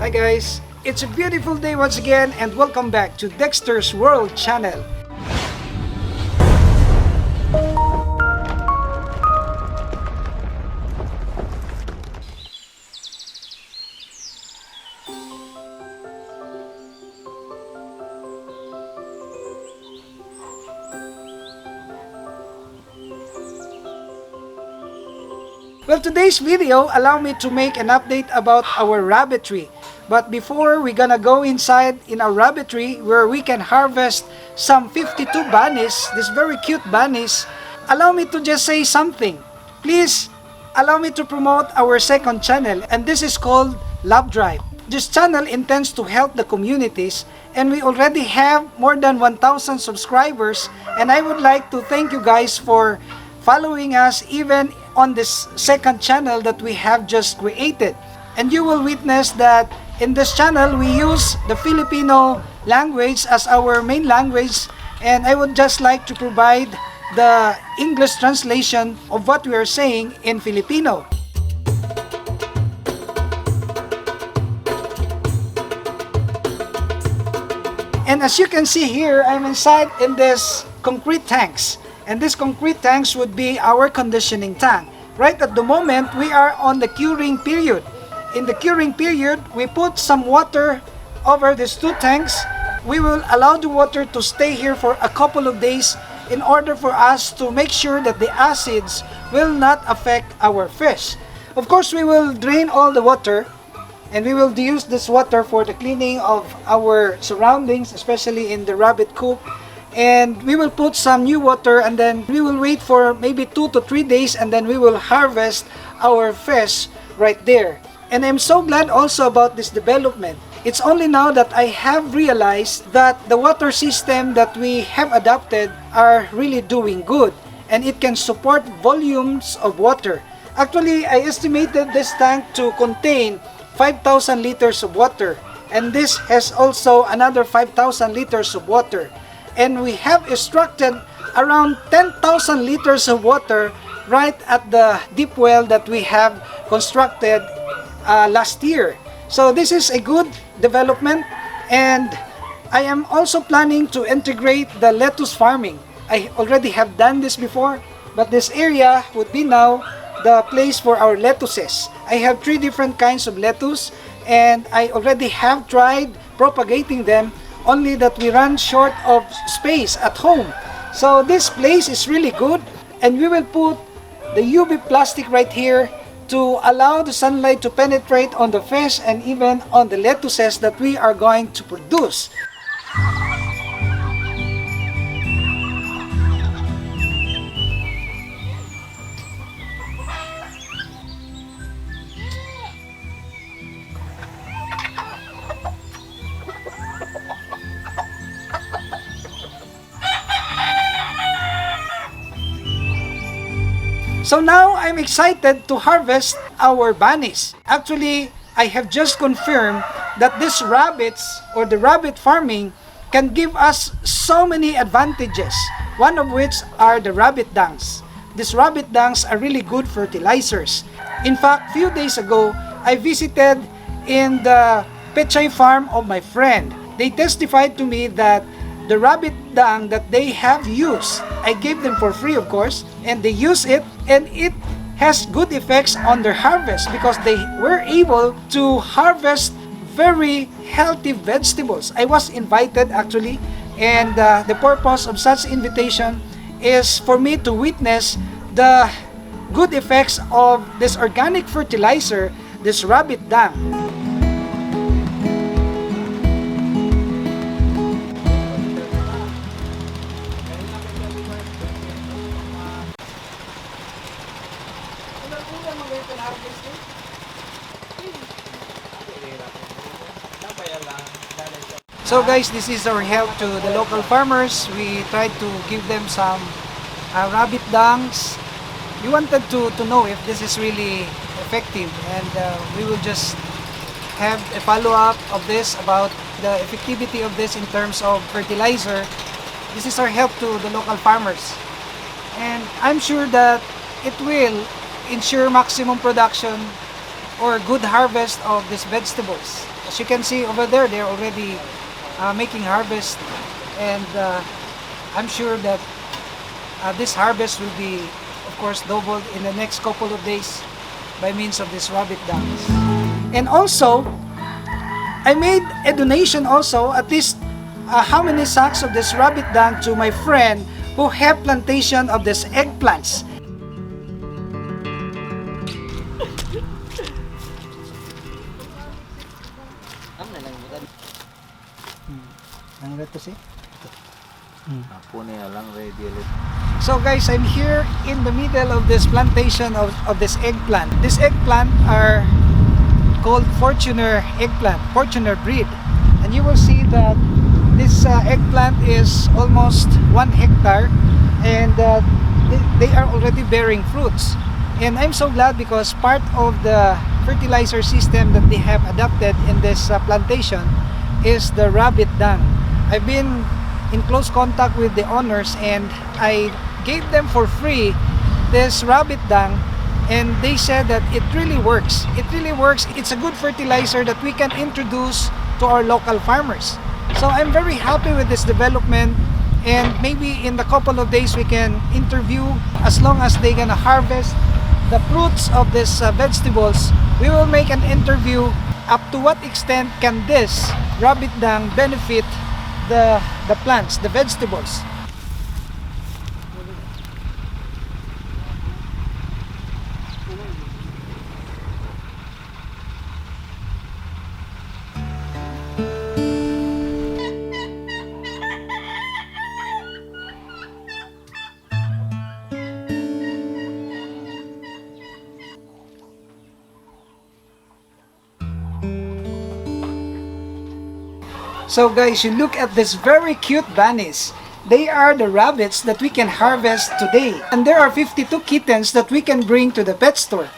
Hi guys, it's a beautiful day once again and welcome back to Dexter's World channel. Well, today's video, allow me to make an update about our rabbitry. But before we're gonna go inside in our rabbitry where we can harvest some 52 bunnies, these very cute bunnies, allow me to just say something. Please allow me to promote our second channel, and this is called Love Drive. This channel intends to help the communities, and we already have more than 1,000 subscribers, and I would like to thank you guys for following us even on this second channel that we have just created. And you will witness that in this channel we use the Filipino language as our main language, and I would just like to provide the English translation of what we are saying in Filipino. And as you can see here, I'm inside in this concrete tanks. And these concrete tanks would be our conditioning tank. Right at the moment, we are on the curing period. In the curing period, we put some water over these two tanks. We will allow the water to stay here for a couple of days in order for us to make sure that the acids will not affect our fish. Of course, we will drain all the water, and we will use this water for the cleaning of our surroundings, especially in the rabbit coop. And we will put some new water, and then we will wait for maybe 2 to 3 days, and then we will harvest our fish right there. And I'm so glad also about this development. It's only now that I have realized that the water system that we have adopted are really doing good, and it can support volumes of water. Actually, I estimated this tank to contain 5,000 liters of water, and this has also another 5,000 liters of water. And we have extracted around 10,000 liters of water right at the deep well that we have constructed last year. So this is a good development, and I am also planning to integrate the lettuce farming. I already have done this before, but this area would be now the place for our lettuces. I have 3 different kinds of lettuce, and I already have tried propagating them, only that we run short of space at home. So this place is really good, and we will put the UV plastic right here to allow the sunlight to penetrate on the fish and even on the lettuces that we are going to produce. So now I'm excited to harvest our bunnies. Actually, I have just confirmed that these rabbits or the rabbit farming can give us so many advantages, one of which are the rabbit dungs. These rabbit dungs are really good fertilizers. In fact, few days ago, I visited in the petchay farm of my friend. They testified to me that the rabbit dung that they have used, I gave them for free of course, and they use it, and it has good effects on their harvest because they were able to harvest very healthy vegetables. I was invited actually, and the purpose of such invitation is for me to witness the good effects of this organic fertilizer, this rabbit dung. So guys, this is our help to the local farmers. We tried to give them some rabbit dungs. We wanted to know if this is really effective, and we will just have a follow-up of this about the effectivity of this in terms of fertilizer. This is our help to the local farmers, and I'm sure that it will ensure maximum production or good harvest of these vegetables. As you can see over there, they're already making harvest, and I'm sure that this harvest will be, of course, doubled in the next couple of days by means of these rabbit dungs. And also, I made a donation also, at least how many sacks of this rabbit dung to my friend who have plantation of these eggplants. So guys, I'm here in the middle of this plantation of this eggplant. This eggplant are called Fortuner eggplant, Fortuner breed. And you will see that this eggplant is almost 1 hectare, and they are already bearing fruits. And I'm so glad because part of the fertilizer system that they have adopted in this plantation is the rabbit dung. I've been in close contact with the owners, and I gave them for free this rabbit dung, and they said that it really works. It really works. It's a good fertilizer that we can introduce to our local farmers. So I'm very happy with this development, and maybe in the couple of days we can interview, as long as they're gonna harvest the fruits of these vegetables, we will make an interview up to what extent can this rabbit dung benefit the plants, the vegetables. So guys, you look at this very cute bunnies. They are the rabbits that we can harvest today. And there are 52 kittens that we can bring to the pet store.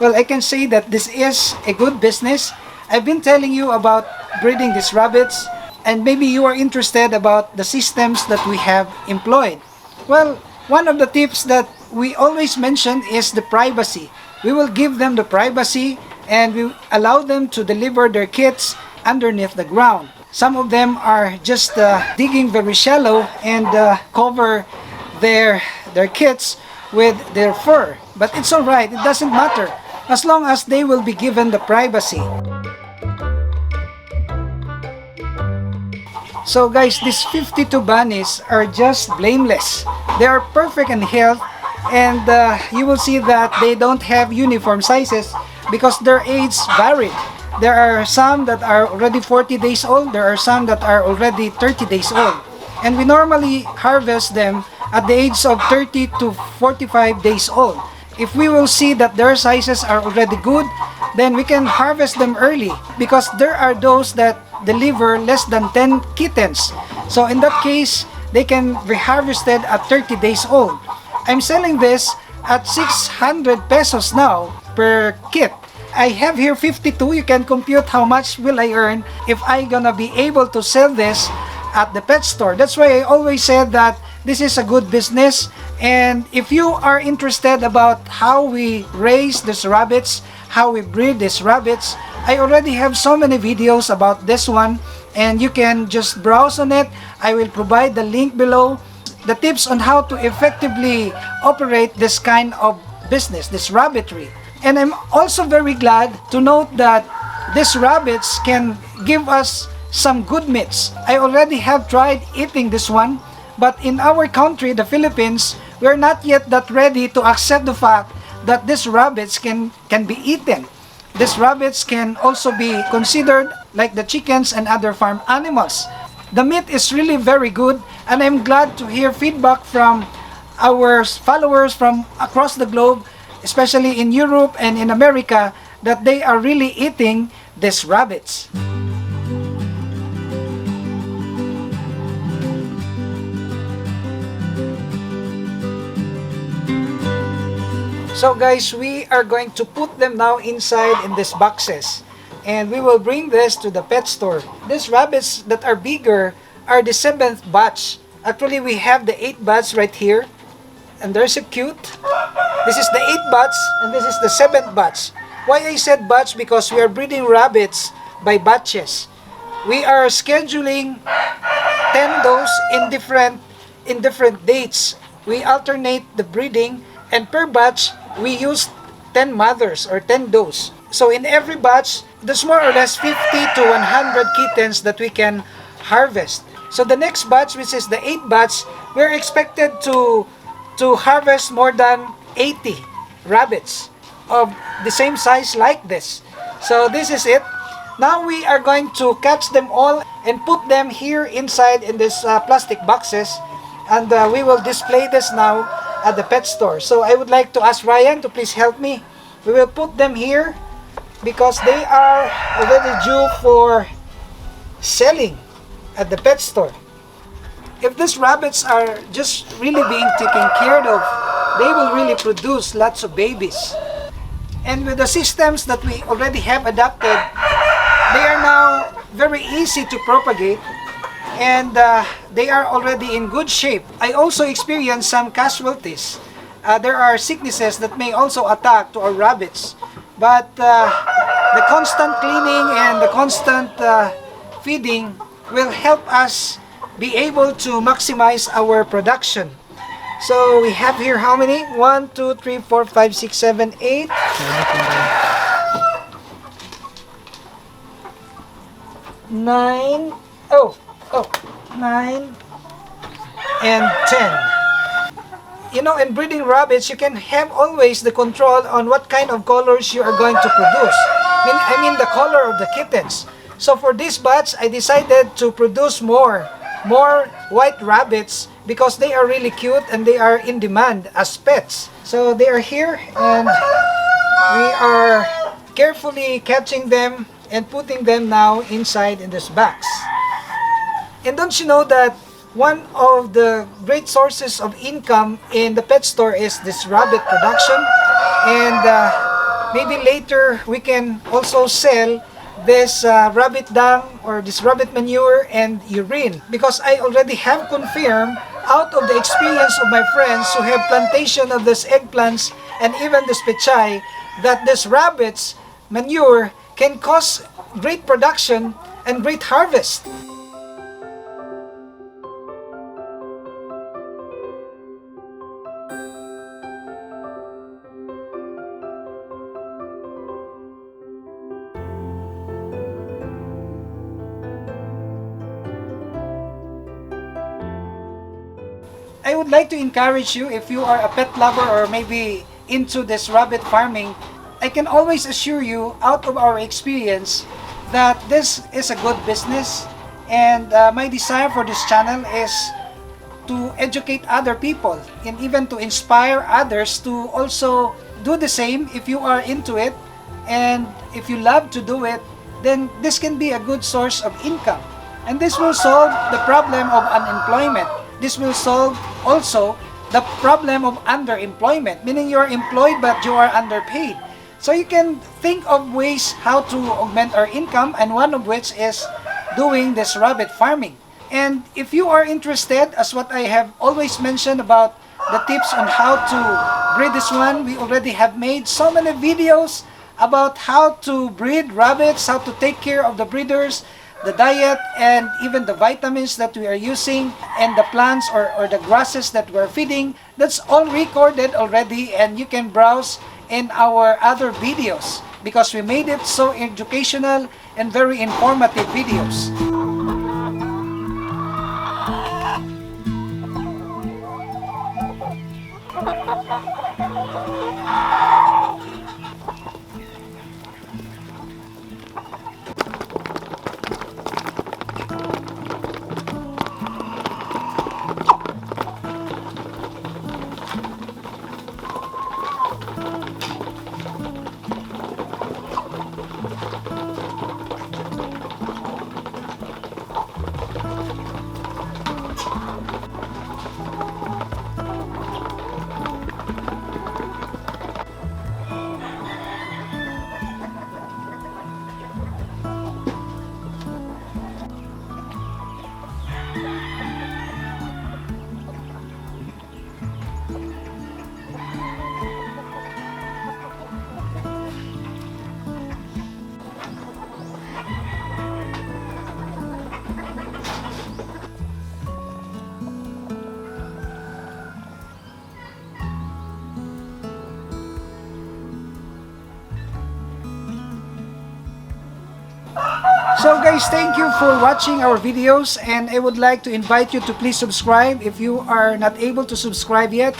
Well, I can say that this is a good business. I've been telling you about breeding these rabbits, and maybe you are interested about the systems that we have employed. Well, one of the tips that we always mention is the privacy. We will give them the privacy, and we allow them to deliver their kits underneath the ground. Some of them are just digging very shallow and cover their kits with their fur. But it's alright, it doesn't matter, as long as they will be given the privacy. So guys, these 52 bunnies are just blameless. They are perfect in health, and you will see that they don't have uniform sizes because their age varied. There are some that are already 40 days old, there are some that are already 30 days old. And we normally harvest them at the age of 30 to 45 days old. If we will see that their sizes are already good, then we can harvest them early, because there are those that deliver less than 10 kittens. So in that case, they can be harvested at 30 days old. I'm selling this at 600 pesos now per kit. I have here 52. You can compute how much will I earn if I gonna be able to sell this at the pet store. That's why I always said that this is a good business. And if you are interested about how we raise these rabbits, how we breed these rabbits, I already have so many videos about this one, and you can just browse on it. I will provide the link below, the tips on how to effectively operate this kind of business, this rabbitry. And I'm also very glad to note that these rabbits can give us some good meats. I already have tried eating this one, but in our country, the Philippines, we're not yet that ready to accept the fact that these rabbits can be eaten. These rabbits can also be considered like the chickens and other farm animals. The meat is really very good, and I'm glad to hear feedback from our followers from across the globe, especially in Europe and in America, that they are really eating these rabbits. So guys, we are going to put them now inside in these boxes, and we will bring this to the pet store. These rabbits that are bigger are the 7th batch. Actually, we have the 8th batch right here, and there's a cute. This is the 8th batch, and this is the 7th batch. Why I said batch? Because we are breeding rabbits by batches. We are scheduling 10 does in different dates. We alternate the breeding, and per batch we use 10 mothers or 10 does. So in every batch, there's more or less 50 to 100 kittens that we can harvest. So the next batch, which is the 8th batch, we're expected to harvest more than 80 rabbits of the same size like this. So this is it. Now we are going to catch them all and put them here inside in this plastic boxes, and we will display this now at the pet store. So I would like to ask Ryan to please help me. We will put them here because they are already due for selling at the pet store. If these rabbits are just really being taken care of, they will really produce lots of babies. And with the systems that we already have adapted, they are now very easy to propagate, and they are already in good shape. I also experienced some casualties. There are sicknesses that may also attack to our rabbits, but the constant cleaning and the constant feeding will help us be able to maximize our production. So we have here how many? 1, 2, 3, 4, 5, 6, 7, 8. 9. 9 and 10. You know, in breeding rabbits, you can have always the control on what kind of colors you are going to produce. I mean the color of the kittens. So for this batch, I decided to produce more white rabbits because they are really cute and they are in demand as pets. So they are here, and we are carefully catching them and putting them now inside in this box. And don't you know that one of the great sources of income in the pet store is this rabbit production? And maybe later we can also sell this rabbit dung or this rabbit manure and urine, because I already have confirmed out of the experience of my friends who have plantation of this eggplants and even this pechay that this rabbit's manure can cause great production and great harvest. I would like to encourage you, if you are a pet lover or maybe into this rabbit farming, I can always assure you out of our experience that this is a good business, and my desire for this channel is to educate other people and even to inspire others to also do the same. If you are into it and if you love to do it, then this can be a good source of income, and this will solve the problem of unemployment. This will solve also the problem of underemployment, meaning you are employed but you are underpaid. So you can think of ways how to augment our income, and one of which is doing this rabbit farming. And if you are interested, as what I have always mentioned about the tips on how to breed this one, we already have made so many videos about how to breed rabbits, how to take care of the breeders, the diet, and even the vitamins that we are using, and the plants or the grasses that we're feeding. That's all recorded already, and you can browse in our other videos because we made it so educational and very informative videos. So guys, thank you for watching our videos, and I would like to invite you to please subscribe if you are not able to subscribe yet.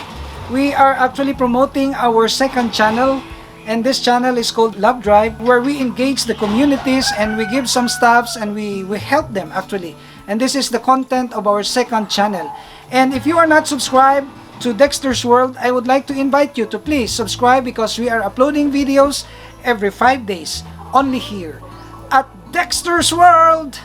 We are actually promoting our second channel, and this channel is called Love Drive, where we engage the communities and we give some stuffs and we help them actually. And this is the content of our second channel. And if you are not subscribed to Dexter's World, I would like to invite you to please subscribe, because we are uploading videos every 5 days only here at Dexter's World.